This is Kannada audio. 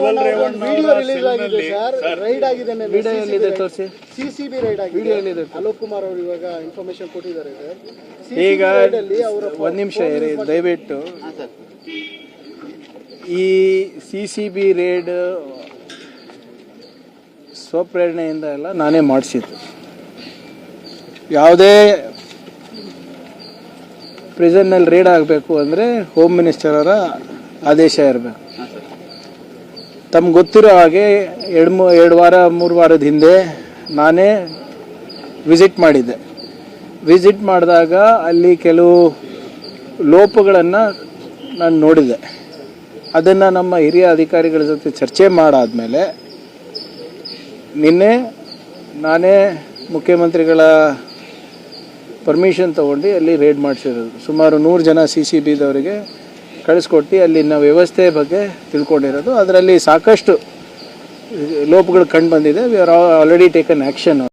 ವಿಡಿಯೋ ರಿಲೀಸ್ ಆಗಿದೆ ಸರ್, ರೈಡ್ ಆಗಿದೆ. ವಿಡಿಯೋ ಎಲ್ಲಿದೆ ತೋರಿಸಿ. ಸಿಸಿಬಿ ರೈಡ್ ಆಗಿದೆ. ವಿಡಿಯೋ ಎಲ್ಲಿದೆ? ಅಲೋಕ್ ಕುಮಾರ್ ಅವರು ಇವಾಗ ಇನ್ಫಾರ್ಮೇಶನ್ ಕೊಟ್ಟಿದ್ದಾರೆ ಸರ್. ಈಗ ಒಂದು ನಿಮಿಷ ಇರಿ ದಯವಿಟ್ಟು. ಈ CCB ರೇಡ್ ಸ್ವಪ್ರೇರಣೆಯಿಂದ ಎಲ್ಲ ನಾನೇ ಮಾಡಿಸಿದ್ದು. ಯಾವುದೇ ಪ್ರಿಸನ್ನಲ್ಲಿ ರೇಡ್ ಆಗಬೇಕು ಅಂದರೆ ಹೋಮ್ ಮಿನಿಸ್ಟರ್ ಅವರ ಆದೇಶ ಇರಬೇಕು. ತಮ್ಗೆ ಗೊತ್ತಿರೋ ಹಾಗೆ 2-3 ವಾರದ ಹಿಂದೆ ನಾನೇ ವಿಸಿಟ್ ಮಾಡಿದ್ದೆ. ವಿಸಿಟ್ ಮಾಡಿದಾಗ ಅಲ್ಲಿ ಕೆಲವು ಲೋಪಗಳನ್ನು ನಾನು ನೋಡಿದೆ. ಅದನ್ನು ನಮ್ಮ ಹಿರಿಯ ಅಧಿಕಾರಿಗಳ ಜೊತೆ ಚರ್ಚೆ ಮಾಡಾದಮೇಲೆ ನಿನ್ನೆ ನಾನೇ ಮುಖ್ಯಮಂತ್ರಿಗಳ ಪರ್ಮಿಷನ್ ತೊಗೊಂಡು ಅಲ್ಲಿ ರೇಡ್ ಮಾಡಿಸಿರೋದು. ಸುಮಾರು 100 ಜನ CCBದವರಿಗೆ ಕಳಿಸ್ಕೊಟ್ಟು ಅಲ್ಲಿನ ವ್ಯವಸ್ಥೆ ಬಗ್ಗೆ ತಿಳ್ಕೊಂಡಿರೋದು. ಅದರಲ್ಲಿ ಸಾಕಷ್ಟು ಲೋಪಗಳು ಕಂಡು ಬಂದಿದೆ. We are already taken action.